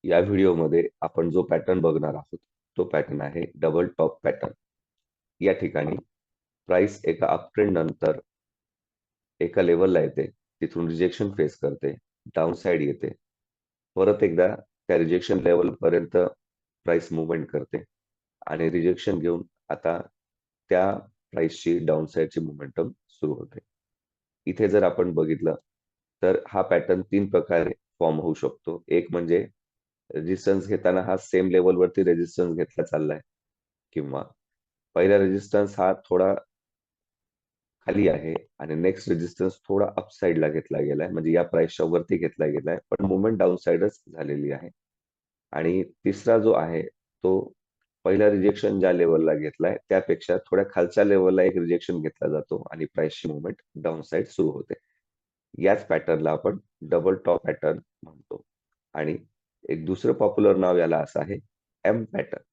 या व्हिडिओमध्ये आपण जो पॅटर्न बघणार आहोत तो पॅटर्न आहे डबल टॉप पॅटर्न. या ठिकाणी प्राइस एका अपट्रेंड नंतर एका लेवलला येते, तिथून रिजेक्शन फेस करते, डाउन साइड येते, परत एकदा त्या रिजेक्शन लेवल पर्यंत प्राइस मुवमेंट करते आणि रिजेक्शन घेऊन आता त्या प्राइसची डाउन साइडची मोमेंटम सुरू होते. इथे जर आपण बघितलं तर हा पॅटर्न 3 प्रकारे फॉर्म होऊ शकतो. एक म्हणजे रेजिस्टन्स घेताना हा सेम लेव्हलवरती रेजिस्टन्स घेतला चाललाय किंवा पहिला रेजिस्टन्स हा थोडा खाली आहे आणि नेक्स्ट रेजिस्टन्स थोडा अप साइडला घेतला गेलाय, म्हणजे या प्राइसच्या वरती घेतला गेलाय, पण मूव्हमेंट डाउन साइडच झालेली आहे. आणि तिसरा जो आहे तो पहिला रिजेक्शन ज्या लेवलला घेतलाय त्यापेक्षा थोड्या खालच्या लेवलला एक रिजेक्शन घेतला जातो आणि प्राइसची मूव्हमेंट डाउन साइड सुरू होते. याच पॅटर्नला आपण डबल टॉप पॅटर्न म्हणतो. आणि एक दुसरं पॉप्युलर नाव याला असं आहे एम पॅटर्न.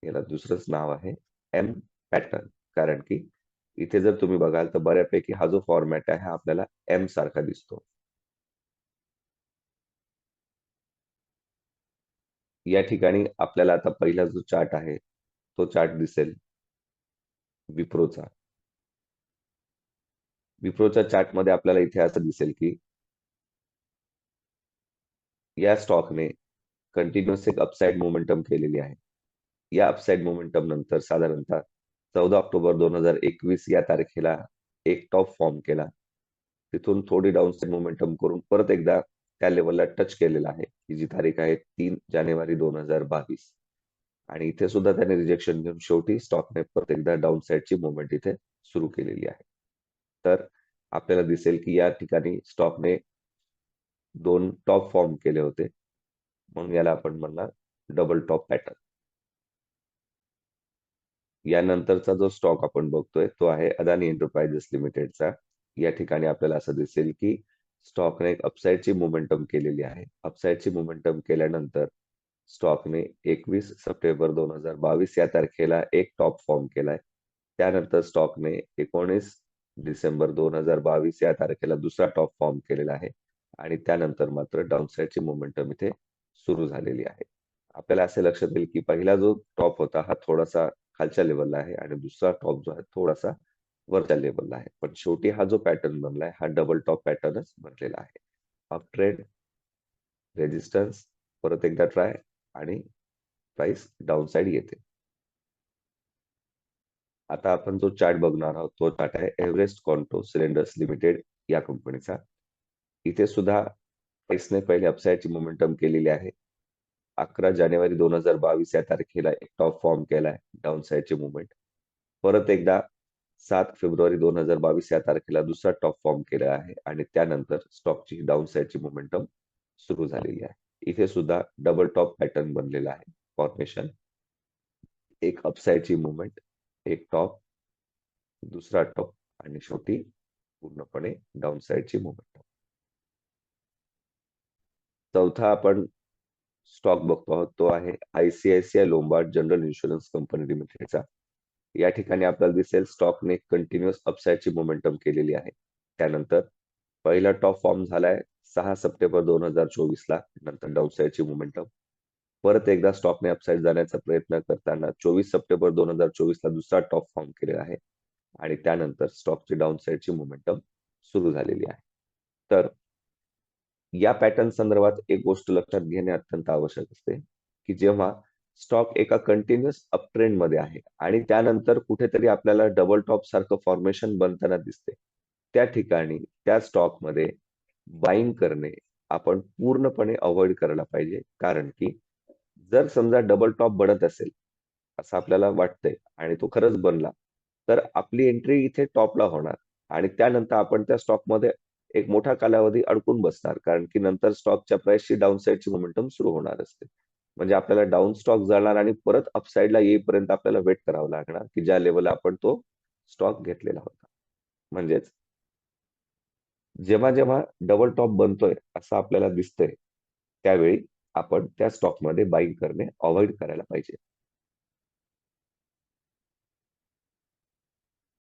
याला दुसरंच नाव आहे एम पॅटर्न, कारण की इथे जर तुम्ही बघाल तर बऱ्यापैकी हा जो फॉर्मॅट आहे हा आपल्याला एम सारखा दिसतो. या ठिकाणी आपल्याला आता पहिला जो चार्ट आहे तो चार्ट दिसेल विप्रोचा. विप्रोच्या चार्टमध्ये आपल्याला इथे असं दिसेल की या स्टॉकने कंटिन्युअस एक अपसाइड मोमेंटम केलेली आहे. या अपसाइड मोमेंटम नंतर साधारणतः 14 ऑक्टोबर 2021 या तारखेला एक टॉप फॉर्म केला. तिथून थोडी डाउनसाइड मोमेंटम करून परत एकदा त्या लेवलला टच केलेला आहे, की जी तारीख आहे 3 जानेवारी 2022. आणि इथे सुद्धा त्याने रिजेक्शन घेऊन शेवटी स्टॉकने परत एकदा डाउन साइडची मुवमेंट इथे सुरू केलेली आहे. तर आपल्याला दिसेल की या ठिकाणी स्टॉकने 2 टॉप फॉर्म केले होते, म्हणून याला आपण म्हणणार डबल टॉप पॅटर्न. यानंतरचा जो स्टॉक आपण बघतोय तो आहे अदानी एंटरप्राइजेस लिमिटेडचा. या ठिकाणी आपल्याला असं दिसेल की स्टॉकने एक अपसाइडची मोमेंटम केलेली आहे. अपसाइडची मोमेंटम केल्यानंतर स्टॉकने 21 सप्टेंबर 2022 या तारखेला एक टॉप फॉर्म केलाय. त्यानंतर स्टॉकने 19 डिसेंबर 2022 या तारखेला दुसरा टॉप फॉर्म केलेला आहे आणि त्यानंतर मात्र डाउनसाइडची मोमेंटम इथे सुरू झालेली आहे. आपल्याला असे लक्षात येईल की पहिला जो टॉप होता हा थोडासा खालच्या लेवलला आहे आणि दुसरा टॉप जो आहे थोडासा वरच्या लेवलला आहे. पण शेवटी हा जो पॅटर्न बनलाय हा डबल टॉप पॅटर्नच बनलेला आहे. अप ट्रेंड, रेजिस्टन्स, परत एकदा ट्राय आणि प्राइस डाउन साइड येते. आता आपण जो चार्ट बघणार आहोत तो चार्ट आहे एव्हरेस्ट कॉन्टो सिलेंडर्स लिमिटेड या कंपनीचा. इथे सुद्धा प्राइसने पहिले अपसाइडची मोमेंटम केलेली आहे. 11 जानेवारी 2022 या तारखेला एक टॉप फॉर्म केलाय डाउन साइडची मुवमेंट. परत एकदा 7 फेब्रुवारी 2022 या तारखेला दुसरा टॉप फॉर्म केला आहे आणि त्यानंतर स्टॉकची डाउन साइडची मोमेंटम सुरू झालेली आहे. इथे सुद्धा डबल टॉप पॅटर्न बनलेला आहे. फॉर्मेशन, एक अपसाइडची मुवमेंट, एक टॉप, दुसरा टॉप आणि शेवटी पूर्णपणे डाउन साइडची मुवमेंट. चौथा आपण स्टॉक बघतो आहोत तो आहे ICICI Lombard general insurance company लिमिटेडचा. या ठिकाणी आपल्याला दिसेल स्टॉकने कंटिन्युअस अपसाइडची मोमेंटम केलेली आहे. त्यानंतर पहिला टॉप फॉर्म झालाय 6 सप्टेंबर 2024 ला, नंतर डाउन साइडची मोमेंटम. परत एकदा स्टॉकने अपसाइड जाण्याचा प्रयत्न करताना 24 सप्टेंबर 2024 ला दुसरा टॉप फॉर्म केलेला आहे आणि त्यानंतर स्टॉकची डाउन साइडची मोमेंटम सुरू झालेली आहे. तर या पॅटर्न संदर्भात एक गोष्ट लक्षात घेणे अत्यंत आवश्यक असते की जेव्हा स्टॉक एका कंटिन्युअस अप ट्रेंड मध्ये आहे आणि त्यानंतर कुठेतरी आपल्याला डबल टॉप सारखं फॉर्मेशन बनताना दिसते, त्या ठिकाणी त्या स्टॉक मध्ये बाईंग करणे आपण पूर्णपणे अवॉइड करायला पाहिजे. कारण की जर समजा डबल टॉप बनत असेल असं आपल्याला वाटतंय आणि तो खरंच बनला, तर आपली एंट्री इथे टॉपला होणार आणि त्यानंतर आपण त्या स्टॉकमध्ये एक मोठा कालावधी अडकून बसणार, कारण की नंतर स्टॉकच्या प्राइसची डाउन साइडची मोमेंटम सुरू होणार असते. म्हणजे आपल्याला डाउन स्टॉक जाणार आणि परत अपसाइडला येईपर्यंत आपल्याला वेट करावं लागणार की ज्या लेवलला आपण तो स्टॉक घेतलेला होता. म्हणजेच जेव्हा जेव्हा डबल टॉप बनतोय असं आपल्याला दिसतंय त्यावेळी आपण त्या स्टॉकमध्ये बाईंग करणे अवॉइड करायला पाहिजे.